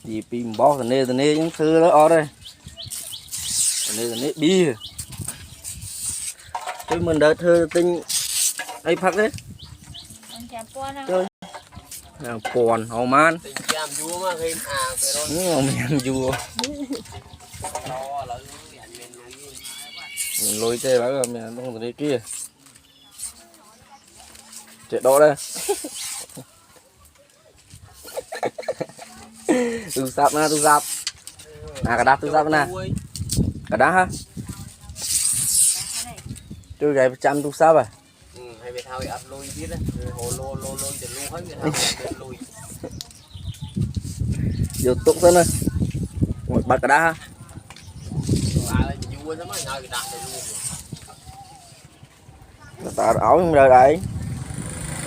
gì pin bó cái này những thứ đó ở đây cái này bia cái mình đợi thơ tinh ấy phát đấy chơi còn hậu man mình vua mình lôi chơi bác rồi mình không thể kia chạy đó đây tu sap na cả đá tu sap na cả đá ha tôi gầy trăm tu sap à hay bị thao ấp lôi biết đấy hồ lô để lôi hết người thao lôi vô tục thế này một bát cả đá ha ta áo không rời đấy